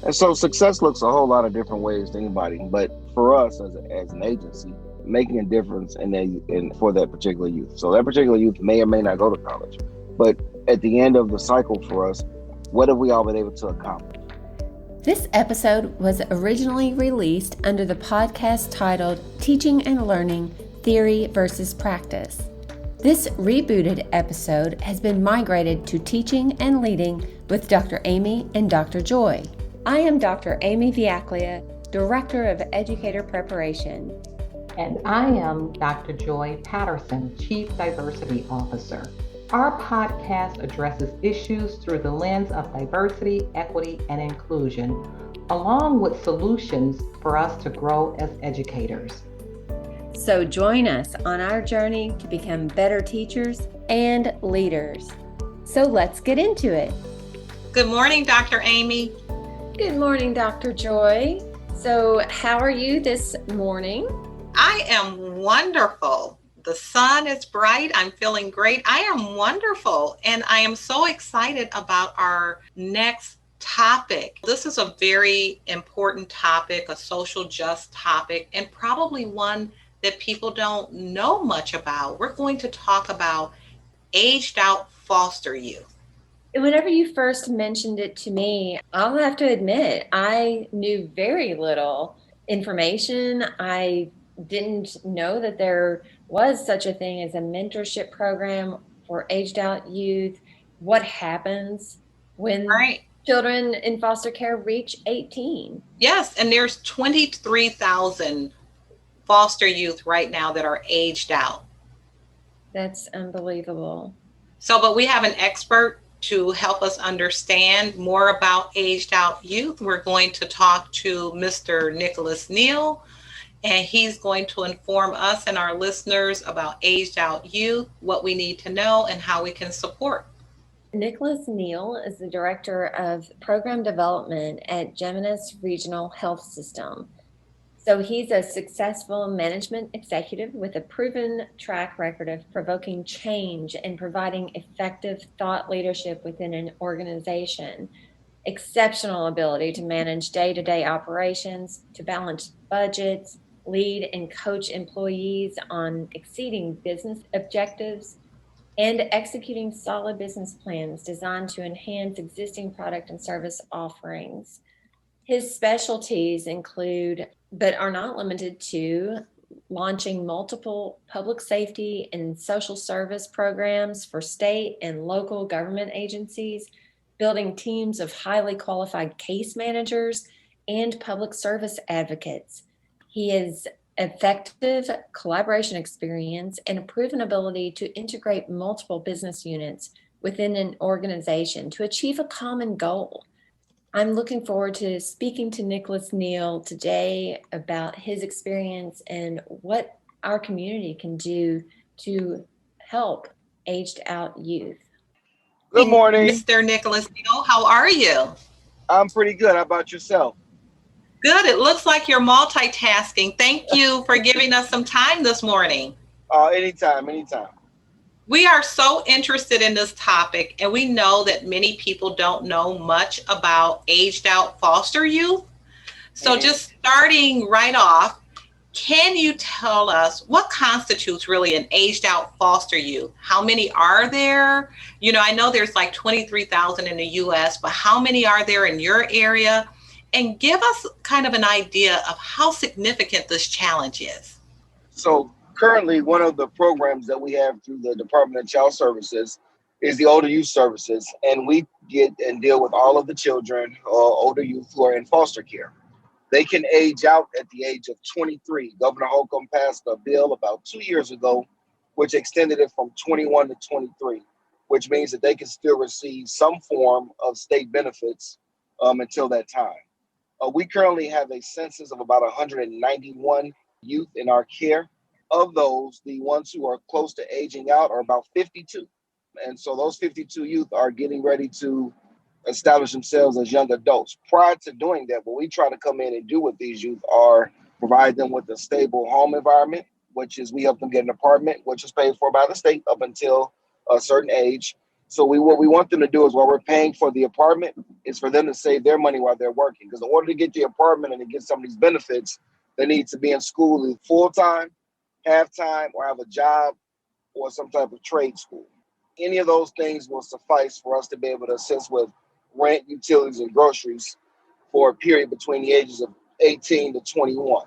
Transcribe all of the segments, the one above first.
And so success looks a whole lot of different ways to anybody, but for us as an agency, making a difference in for that particular youth. So that particular youth may or may not go to college, but at the end of the cycle for us, what have we all been able to accomplish? This episode was originally released under the podcast titled Teaching and Learning Theory versus Practice. This rebooted episode has been migrated to Teaching and Leading with Dr. Amy and Dr. Joy. I am Dr. Amy Viaclia, Director of Educator Preparation. And I am Dr. Joy Patterson, Chief Diversity Officer. Our podcast addresses issues through the lens of diversity, equity, and inclusion, along with solutions for us to grow as educators. So join us on our journey to become better teachers and leaders. So let's get into it. Good morning, Dr. Amy. Good morning, Dr. Joy. So how are you this morning? I am wonderful. The sun is bright. I'm feeling great. I am wonderful. And I am so excited about our next topic. This is a very important topic, a social just topic, and probably one that people don't know much about. We're going to talk about aged out foster youth. Whenever you first mentioned it to me, I'll have to admit, I knew very little information. I didn't know that there was such a thing as a mentorship program for aged out youth. What happens when children in foster care reach 18? Yes, and there's 23,000 foster youth right now that are aged out. That's unbelievable. So, but we have an expert to help us understand more about aged out youth. We're going to talk to Mr. Neal, and he's going to inform us and our listeners about aged out youth, what we need to know, and how we can support. Neal is the Director of Program Development at Geminis Regional Health System. So he's a successful management executive with a proven track record of provoking change and providing effective thought leadership within an organization, exceptional ability to manage day-to-day operations, to balance budgets, lead and coach employees on exceeding business objectives, and executing solid business plans designed to enhance existing product and service offerings. His specialties include, but are not limited to, launching multiple public safety and social service programs for state and local government agencies, building teams of highly qualified case managers and public service advocates. He has effective collaboration experience and a proven ability to integrate multiple business units within an organization to achieve a common goal. I'm looking forward to speaking to Neal today about his experience and what our community can do to help aged out youth. Good morning. Mr. Neal, how are you? I'm pretty good. How about yourself? Good. It looks like you're multitasking. Thank you for giving us some time this morning. Anytime. We are so interested in this topic, and we know that many people don't know much about aged out foster youth. So just starting right off, can you tell us what constitutes really an aged out foster youth? How many are there? You know, I know there's like 23,000 in the US, but how many are there in your area? And give us kind of an idea of how significant this challenge is. So currently, one of the programs that we have through the Department of Child Services is the Older Youth Services, and we get and deal with all of the children or older youth who are in foster care. They can age out at the age of 23. Governor Holcomb passed a bill about 2 years ago, which extended it from 21 to 23, which means that they can still receive some form of state benefits until that time. We currently have a census of about 191 youth in our care. Of those, the ones who are close to aging out are about 52. And so those 52 youth are getting ready to establish themselves as young adults. Prior to doing that, what we try to come in and do with these youth are provide them with a stable home environment, which is we help them get an apartment, which is paid for by the state up until a certain age. So what we want them to do is while we're paying for the apartment, is for them to save their money while they're working. Because in order to get the apartment and to get some of these benefits, they need to be in school either full time, half time, or have a job or some type of trade school. Any of those things will suffice for us to be able to assist with rent, utilities, and groceries for a period between the ages of 18 to 21.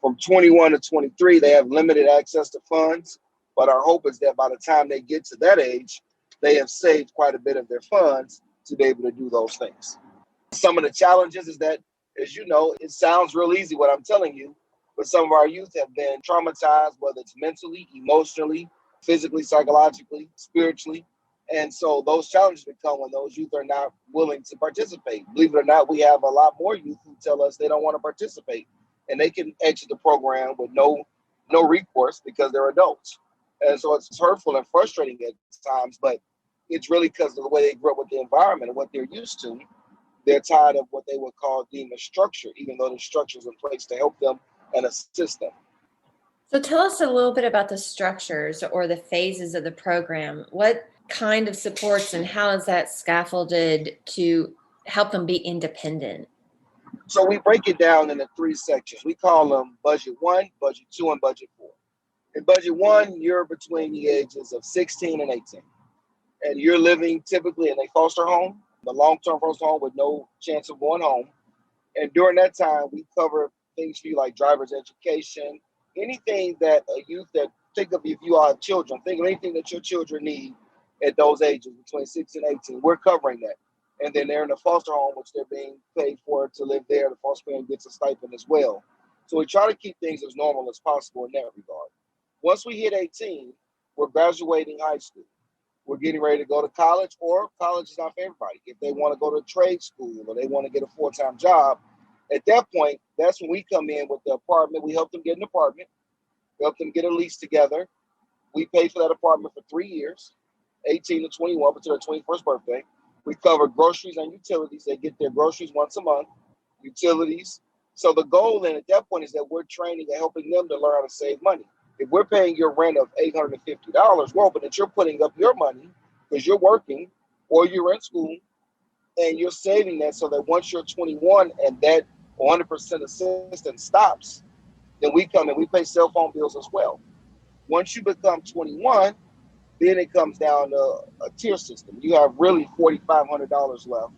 From 21 to 23, they have limited access to funds, but our hope is that by the time they get to that age, they have saved quite a bit of their funds to be able to do those things. Some of the challenges is that, as you know, it sounds real easy what I'm telling you, but some of our youth have been traumatized, whether it's mentally, emotionally, physically, psychologically, spiritually. And so those challenges become when those youth are not willing to participate. Believe it or not, we have a lot more youth who tell us they don't want to participate, and they can exit the program with no recourse because they're adults. And so it's hurtful and frustrating at times, but it's really because of the way they grew up with the environment and what they're used to. They're tired of what they would call deemed a structure, even though the structure is in place to help them and assist them. So tell us a little bit about the structures or the phases of the program. What kind of supports and how is that scaffolded to help them be independent? So we break it down into three sections. We call them budget 1, budget 2, and budget 4. In budget 1, you're between the ages of 16 and 18. And you're living typically in a foster home, a long-term foster home with no chance of going home. And during that time, we cover things for you like driver's education, anything that a youth that, think of if you all have children, think of anything that your children need at those ages between 6 and 18. We're covering that. And then they're in a foster home, which they're being paid for to live there. The foster parent gets a stipend as well. So we try to keep things as normal as possible in that regard. Once we hit 18, we're graduating high school. We're getting ready to go to college, or college is not for everybody. If they want to go to trade school or they want to get a full-time job, at that point, that's when we come in with the apartment. We help them get an apartment. We help them get a lease together. We pay for that apartment for 3 years, 18 to 21, up until their 21st birthday. We cover groceries and utilities. They get their groceries once a month, utilities. So the goal then at that point is that we're training and helping them to learn how to save money. If we're paying your rent of $850, well, but that you're putting up your money because you're working or you're in school and you're saving that so that once you're 21 and that 100% assistance stops, then we come and we pay cell phone bills as well. Once you become 21, then it comes down to a tier system. You have really $4,500 left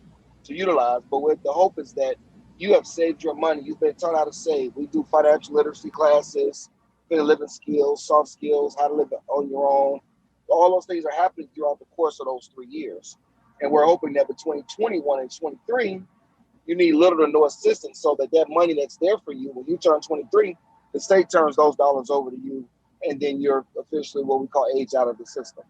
to utilize, but with the hope is that you have saved your money. You've been taught how to save. We do financial literacy classes, living skills, soft skills, how to live on your own. All those things are happening throughout the course of those 3 years. And we're hoping that between 21 and 23, you need little to no assistance so that that money that's there for you, when you turn 23, the state turns those dollars over to you, and then you're officially what we call age out of the system.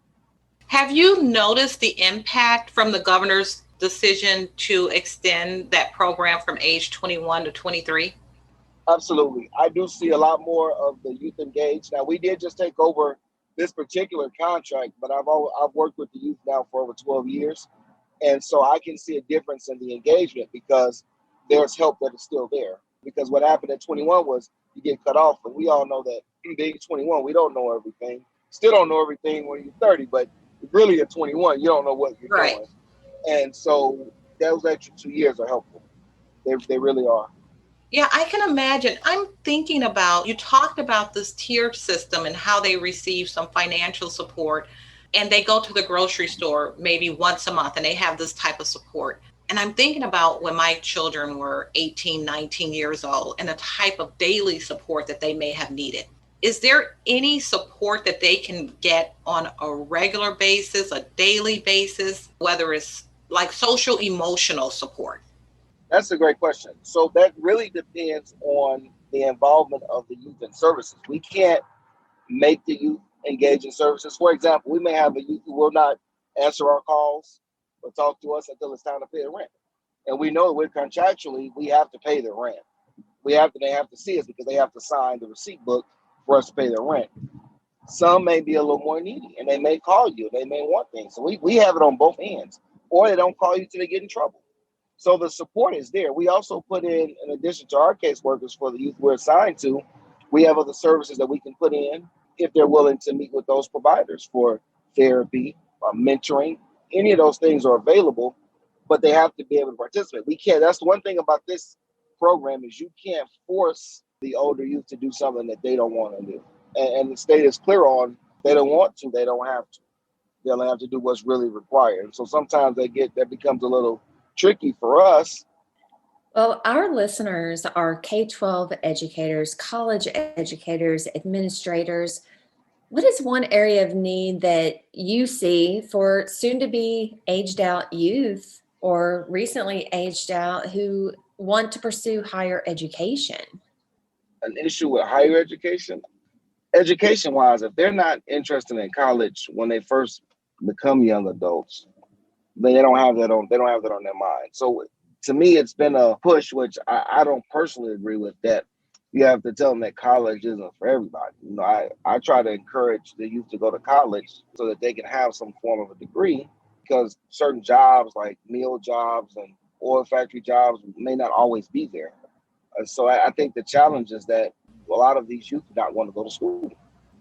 Have you noticed the impact from the governor's decision to extend that program from age 21 to 23? Absolutely. I do see a lot more of the youth engaged. Now, we did just take over this particular contract, but I've worked with the youth now for over 12 years. And so I can see a difference in the engagement because there's help that is still there. Because what happened at 21 was you get cut off. And we all know that being 21, we don't know everything. Still don't know everything when you're 30, but really at 21, you don't know what you're Right. doing. And so those extra 2 years are helpful. They really are. Yeah, I can imagine. I'm thinking about, you talked about this tiered system and how they receive some financial support and they go to the grocery store maybe once a month and they have this type of support. And I'm thinking about when my children were 18, 19 years old and the type of daily support that they may have needed. Is there any support that they can get on a regular basis, a daily basis, whether it's like social emotional support? That's a great question. So that really depends on the involvement of the youth in services. We can't make the youth engage in services. For example, we may have a youth who will not answer our calls or talk to us until it's time to pay the rent. And we know that we're contractually, we have to pay the rent. They have to see us because they have to sign the receipt book for us to pay their rent. Some may be a little more needy and they may call you. They may want things. So we have it on both ends. Or they don't call you till they get in trouble. So the support is there. We also put in addition to our caseworkers for the youth we're assigned to, we have other services that we can put in if they're willing to meet with those providers for therapy, mentoring, Any of those things are available, but they have to be able to participate. We can't. That's the one thing about this program is you can't force the older youth to do something that they don't want to do. And the state is clear on they don't want to, they don't have to. They'll have to do what's really required. So sometimes that becomes a little tricky for us. Well, our listeners are K-12 educators, college educators, administrators. What is one area of need that you see for soon to be aged out youth or recently aged out who want to pursue higher education? An issue with higher education wise, if they're not interested in college when they first become young adults, then they don't have that on their mind. So to me, it's been a push, which I don't personally agree with, that you have to tell them that college isn't for everybody. I try to encourage the youth to go to college so that they can have some form of a degree, because certain jobs like meal jobs and oil factory jobs may not always be there. So I think the challenge is that a lot of these youth do not want to go to school.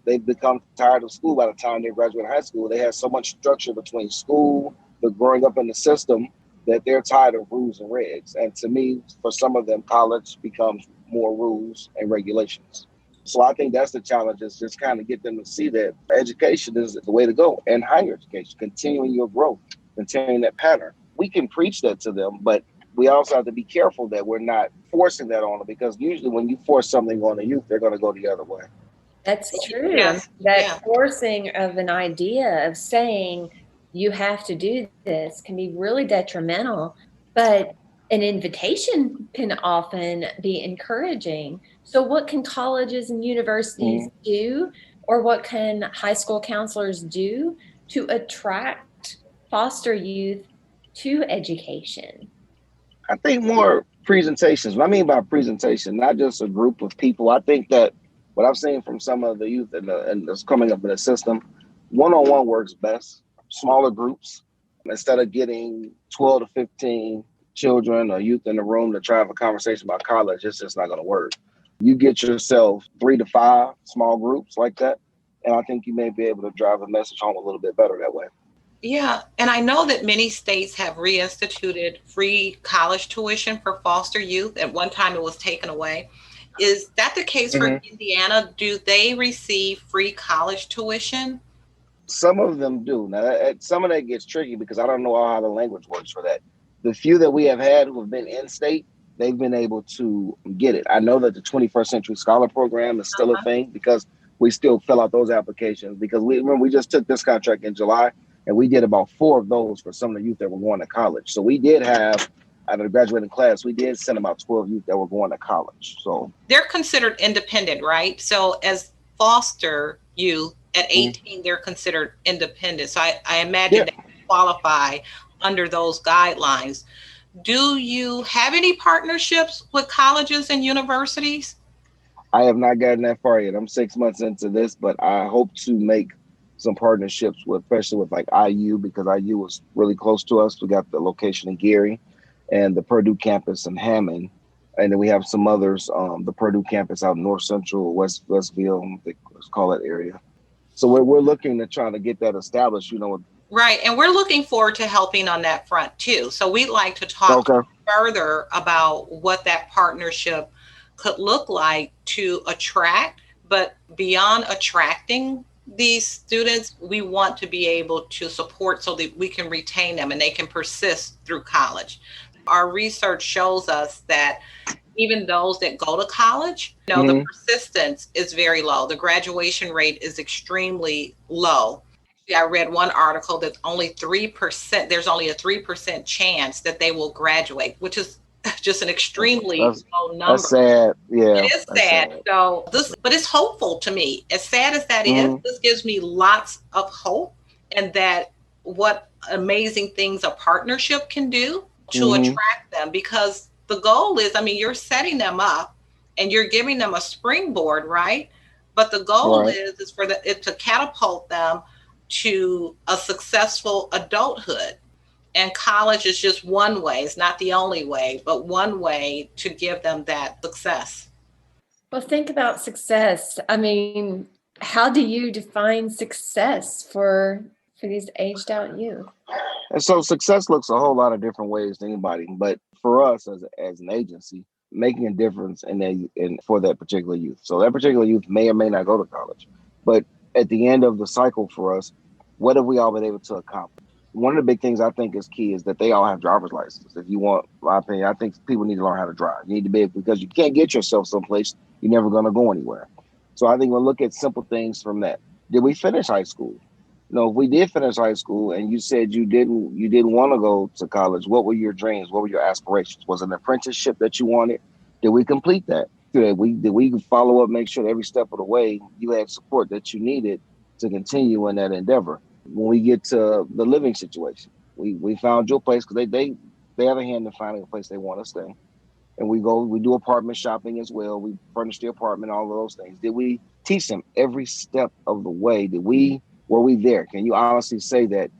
They've become tired of school by the time they graduate high school. They have so much structure between school, the growing up in the system, that they're tired of rules and regs. And to me, for some of them, college becomes more rules and regulations. So I think that's the challenge, is just kind of get them to see that education is the way to go, and higher education, continuing your growth, continuing that pattern. We can preach that to them, but we also have to be careful that we're not forcing that on them, because usually when you force something on the youth, they're going to go the other way. That's true. Yes. That Yeah. forcing of an idea of saying you have to do this can be really detrimental, but an invitation can often be encouraging. So, what can colleges and universities do, or what can high school counselors do to attract foster youth to education? I think more presentations. What I mean by presentation, not just a group of people. I think that what I've seen from some of the youth and that's coming up in the system, one-on-one works best. Smaller groups, instead of getting 12 to 15 children or youth in the room to try to have a conversation about college, it's just not going to work. You get yourself 3 to 5 small groups like that, and I think you may be able to drive a message home a little bit better that way. Yeah, and I know that many states have reinstituted free college tuition for foster youth. At one time, it was taken away. Is that the case for Indiana? Do they receive free college tuition? Some of them do. Now, some of that gets tricky because I don't know how the language works for that. The few that we have had who have been in state, they've been able to get it. I know that the 21st Century Scholar Program is still a thing, because we still fill out those applications, because we just took this contract in July, and we did about 4 of those for some of the youth that were going to college. So we did have, out of the graduating class, we did send about 12 youth that were going to college. So they're considered independent, right? So as foster youth at 18, they're considered independent. So I imagine they qualify under those guidelines. Do you have any partnerships with colleges and universities? I have not gotten that far yet. I'm 6 months into this, but I hope to make some partnerships with, especially with like IU, because IU was really close to us. We got the location in Gary and the Purdue campus in Hammond. And then we have some others, the Purdue campus out in North Central, Westville, I think let's call that area. So we're looking to try to get that established, Right. And we're looking forward to helping on that front too. So we'd like to talk further about what that partnership could look like to attract, but beyond attracting these students, we want to be able to support so that we can retain them and they can persist through college. Our research shows us that even those that go to college, the persistence is very low. The graduation rate is extremely low. I read one article that only 3%, there's only a 3% chance that they will graduate, which is just an extremely low number. That's sad. Yeah. It is sad. So but it's hopeful to me. As sad as that is, this gives me lots of hope, and that what amazing things a partnership can do to attract them, because the goal is, you're setting them up and you're giving them a springboard, right? But the goal is for it to catapult them to a successful adulthood. And college is just one way. It's not the only way, but one way to give them that success. Well, think about success. How do you define success for for these aged out youth? And so success looks a whole lot of different ways to anybody, but for us as an agency, making a difference in for that particular youth. So that particular youth may or may not go to college, but at the end of the cycle for us, what have we all been able to accomplish? One of the big things I think is key is that they all have driver's licenses. If you want my opinion, I think people need to learn how to drive. You need to be able, because you can't get yourself someplace, you're never going to go anywhere. So I think we'll look at simple things from that. Did we finish high school? No, if we did finish high school and you said you didn't want to go to college, what were your dreams? What were your aspirations? Was it an apprenticeship that you wanted? Did we complete that? Did we follow up, make sure that every step of the way you had support that you needed to continue in that endeavor? When we get to the living situation, we found your place because they have a hand in finding a place they want to stay. And we do apartment shopping as well. We furnish the apartment, all of those things. Did we teach them every step of the way? Were we there? Can you honestly say that,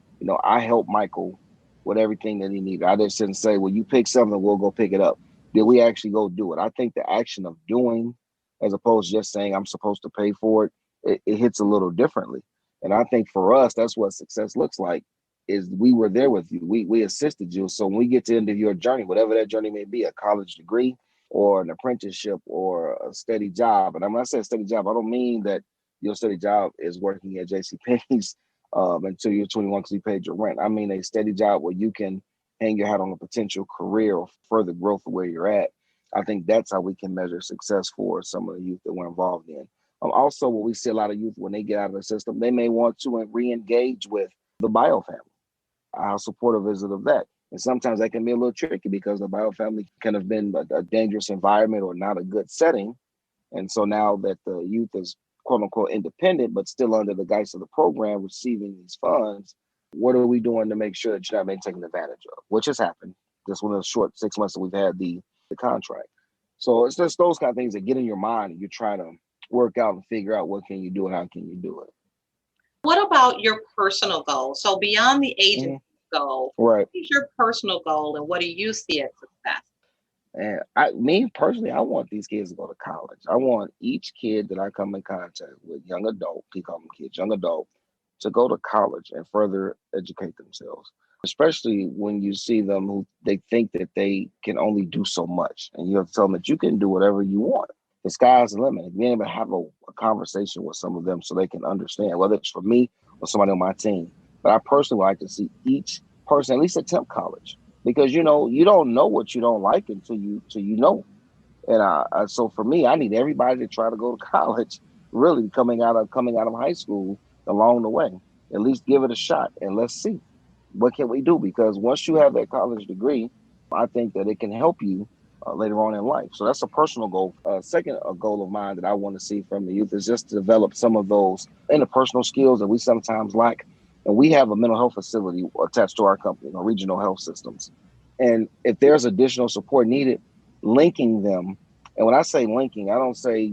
I helped Michael with everything that he needed? I just didn't say, well, you pick something, we'll go pick it up. Did we actually go do it? I think the action of doing, as opposed to just saying I'm supposed to pay for it hits a little differently. And I think for us, that's what success looks like, is we were there with you. We assisted you. So when we get to the end of your journey, whatever that journey may be, a college degree or an apprenticeship or a steady job. And when I say steady job, I don't mean that your steady job is working at JCPenney's until you're 21 because you paid your rent. I mean a steady job where you can hang your hat on a potential career or further growth of where you're at. I think that's how we can measure success for some of the youth that we're involved in. Also, what we see a lot of youth when they get out of the system, they may want to re-engage with the bio family. How supportive is it of that? And sometimes that can be a little tricky because the bio family can have been a dangerous environment or not a good setting. And so now that the youth is quote unquote independent, but still under the guise of the program receiving these funds, what are we doing to make sure that you're not being taken advantage of? Which has happened just one of the short 6 months that we've had the contract. So it's just those kind of things that get in your mind and you're trying to work out and figure out what can you do and how can you do it. What about your personal goal? So beyond the agency goal, right? What is your personal goal and what do you see as success? And me personally, I want these kids to go to college. I want each kid that I come in contact with, young adult, we call them kids, young adult, to go to college and further educate themselves. Especially when you see them who they think that they can only do so much, and you have to tell them that you can do whatever you want. The sky's the limit. Being able to have a conversation with some of them so they can understand, whether it's for me or somebody on my team. But I personally would like to see each person at least attempt college, because you don't know what you don't like until you know. And so for me, I need everybody to try to go to college. Really, coming out of high school along the way, at least give it a shot and let's see what can we do. Because once you have that college degree, I think that it can help you later on in life. So that's a personal goal. Second, a goal of mine that I want to see from the youth is just to develop some of those interpersonal skills that we sometimes lack. And we have a mental health facility attached to our company, regional health systems. And if there's additional support needed, linking them. And when I say linking, I don't say,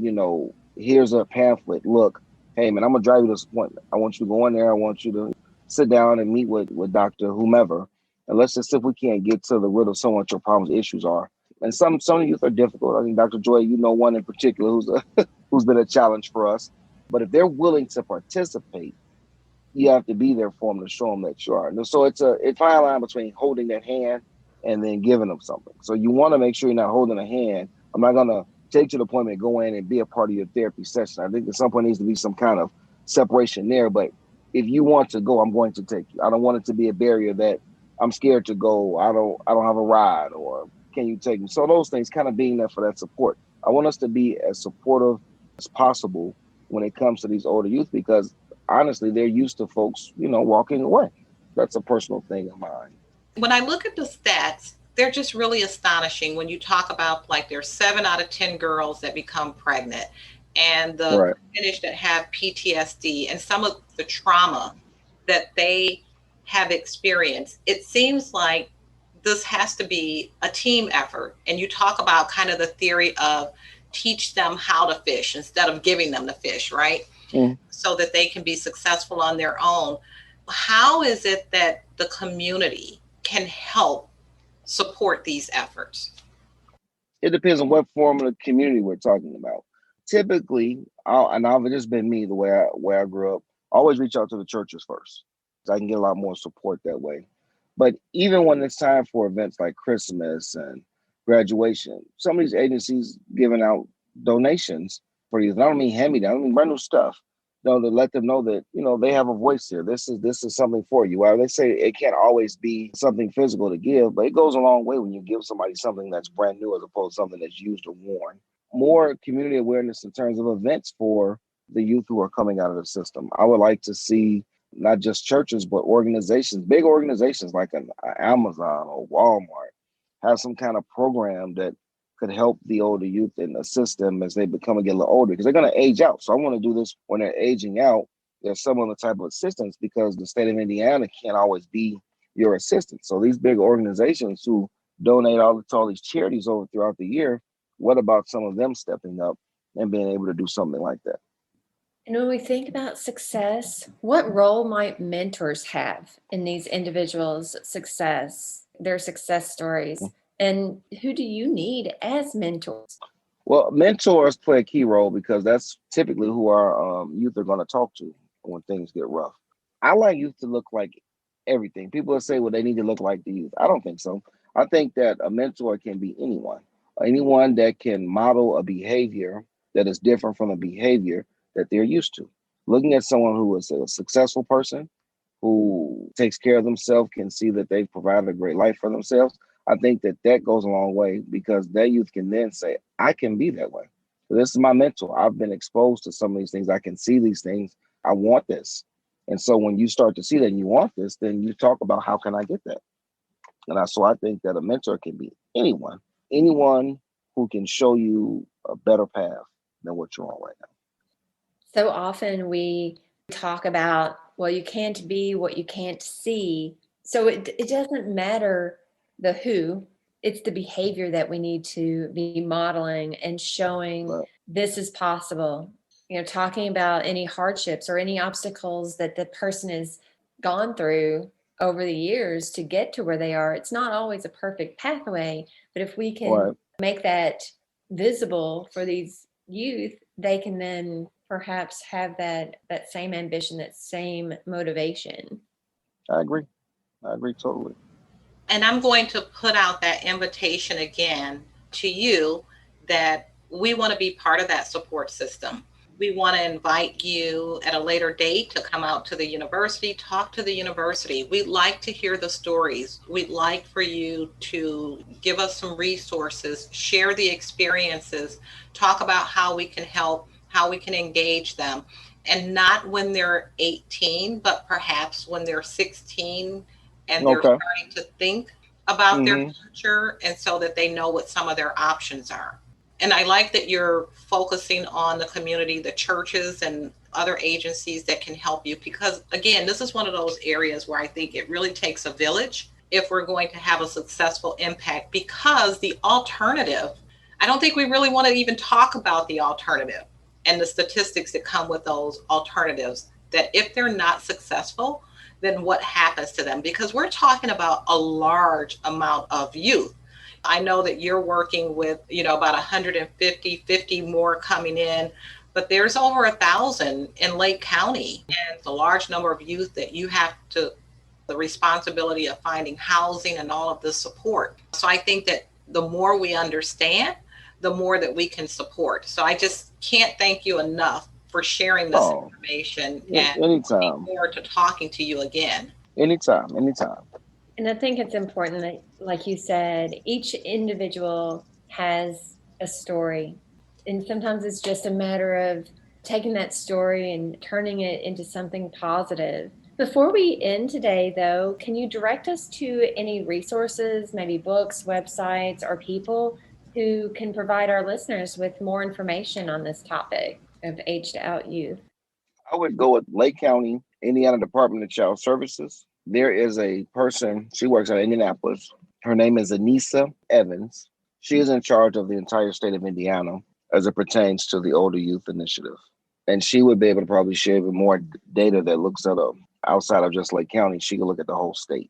here's a pamphlet. Look, hey, man, I'm going to drive you to this appointment. I want you to go in there. I want you to sit down and meet with Dr. whomever. And let's just see if we can't get to the root of some of what your problems, issues are. And some youth are difficult. I think Dr. Joy, one in particular who's been a challenge for us. But if they're willing to participate, you have to be there for them to show them that you are. And so it's a fine line between holding that hand and then giving them something. So you want to make sure you're not holding a hand. I'm not going to take you to the appointment, go in and be a part of your therapy session. I think at some point needs to be some kind of separation there. But if you want to go, I'm going to take you. I don't want it to be a barrier that I'm scared to go. I don't have a ride, or can you take me? So those things, kind of being there for that support. I want us to be as supportive as possible when it comes to these older youth, because honestly, they're used to folks, walking away. That's a personal thing of mine. When I look at the stats, they're just really astonishing when you talk about like there's 7 out of 10 girls that become pregnant, and the percentage that have PTSD and some of the trauma that they have experienced. It seems like this has to be a team effort. And you talk about kind of the theory of teach them how to fish instead of giving them the fish, right? So that they can be successful on their own. How is it that the community can help support these efforts? It depends on what form of the community we're talking about. Typically, and I've just been me, the way I grew up, always reach out to the churches first. I can get a lot more support that way. But even when it's time for events like Christmas and graduation, some of these agencies giving out donations for youth. I don't mean hand me down, I don't mean brand new stuff. No, to let them know that they have a voice here. This is something for you. Well, they say it can't always be something physical to give, but it goes a long way when you give somebody something that's brand new as opposed to something that's used or worn. More community awareness in terms of events for the youth who are coming out of the system. I would like to see not just churches, but organizations, big organizations like an Amazon or Walmart, have some kind of program that could help the older youth and assist them as they become and get a little older because they're going to age out. So I want to do this when they're aging out. There's some other type of assistance because the state of Indiana can't always be your assistant. So these big organizations who donate to all these charities over throughout the year, what about some of them stepping up and being able to do something like that? And when we think about success, what role might mentors have in these individuals' success, their success stories? And who do you need as mentors? Well, mentors play a key role because that's typically who our youth are going to talk to when things get rough. I like youth to look like everything. People will say, well, they need to look like the youth. I don't think so. I think that a mentor can be anyone that can model a behavior that is different from a behavior that they're used to. Looking at someone who is a successful person, who takes care of themselves, can see that they've provided a great life for themselves. I think that goes a long way because that youth can then say, I can be that way. So this is my mentor. I've been exposed to some of these things. I can see these things. I want this. And so when you start to see that and you want this, then you talk about how can I get that? So I think that a mentor can be anyone who can show you a better path than what you're on right now. So often we talk about, well, you can't be what you can't see. So it doesn't matter the who, it's the behavior that we need to be modeling and showing this is possible. Talking about any hardships or any obstacles that the person has gone through over the years to get to where they are. It's not always a perfect pathway, but if we can make that visible for these youth, they can then perhaps have that same ambition, that same motivation. I agree totally. And I'm going to put out that invitation again to you that we want to be part of that support system. We want to invite you at a later date to come out to the university, talk to the university. We'd like to hear the stories. We'd like for you to give us some resources, share the experiences, talk about how we can help, how we can engage them. And not when they're 18, but perhaps when they're 16 and they're starting to think about their future, and so that they know what some of their options are. And I like that you're focusing on the community, the churches and other agencies that can help you, because again, this is one of those areas where I think it really takes a village if we're going to have a successful impact, because the alternative, I don't think we really want to even talk about the alternative and the statistics that come with those alternatives, that if they're not successful, then what happens to them? Because we're talking about a large amount of youth. I know that you're working with, about 50 more coming in, but there's over 1,000 in Lake County. And it's a large number of youth that you have the responsibility of finding housing and all of this support. So I think that the more we understand, the more that we can support. So I just can't thank you enough for sharing this information, and anytime. Forward to talking to you again. Anytime. And I think it's important that, like you said, each individual has a story. And sometimes it's just a matter of taking that story and turning it into something positive. Before we end today, though, can you direct us to any resources, maybe books, websites, or people who can provide our listeners with more information on this topic of aged out youth? I would go with Lake County, Indiana Department of Child Services. There is a person, she works at Indianapolis. Her name is Anissa Evans. She is in charge of the entire state of Indiana as it pertains to the Older Youth Initiative. And she would be able to probably share even more data that looks at outside of just Lake County. She can look at the whole state.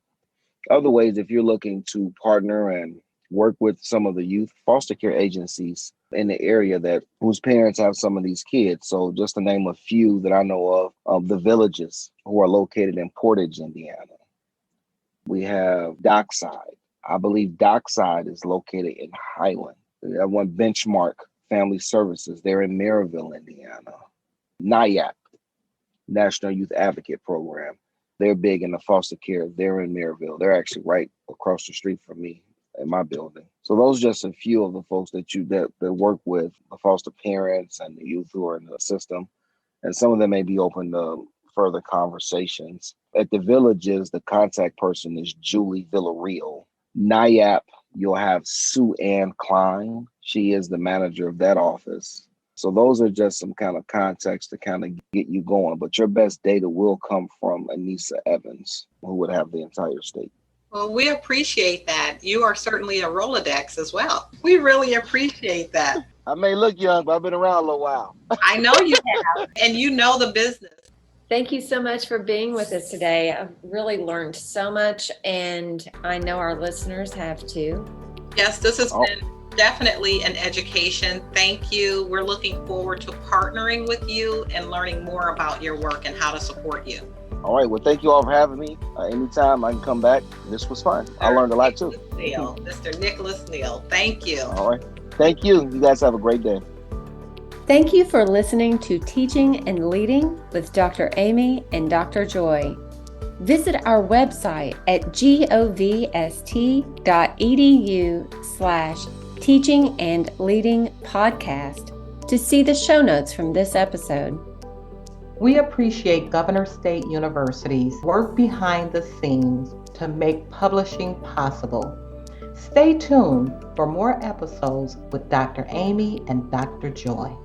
Other ways, if you're looking to partner and work with some of the youth foster care agencies in the area that whose parents have some of these kids. So just to name a few that I know of the villages who are located in Portage, Indiana. We have Dockside. I believe Dockside is located in Highland. We have one Benchmark Family Services. They're in Maryville, Indiana. NIAP, National Youth Advocate Program. They're big in the foster care. They're in Maryville. They're actually right across the street from me in my building. So those are just a few of the folks that work with the foster parents and the youth who are in the system. And some of them may be open to further conversations. At the villages, the contact person is Julie Villarreal. NIAP, you'll have Sue Ann Klein. She is the manager of that office. So those are just some kind of context to kind of get you going. But your best data will come from Anissa Evans, who would have the entire state. Well, we appreciate that. You are certainly a Rolodex as well. We really appreciate that. I may look young, but I've been around a little while. I know you have, and you know the business. Thank you so much for being with us today. I've really learned so much, and I know our listeners have too. Yes, this has been definitely an education. Thank you. We're looking forward to partnering with you and learning more about your work and how to support you. All right. Well, thank you all for having me. Anytime I can come back. This was fun. I learned a lot too. Neal, Mr. Nicholas Neal. Thank you. All right. Thank you. You guys have a great day. Thank you for listening to Teaching and Leading with Dr. Amy and Dr. Joy. Visit our website at govst.edu/teaching and leading podcast to see the show notes from this episode. We appreciate Governor State University's work behind the scenes to make publishing possible. Stay tuned for more episodes with Dr. Amy and Dr. Joy.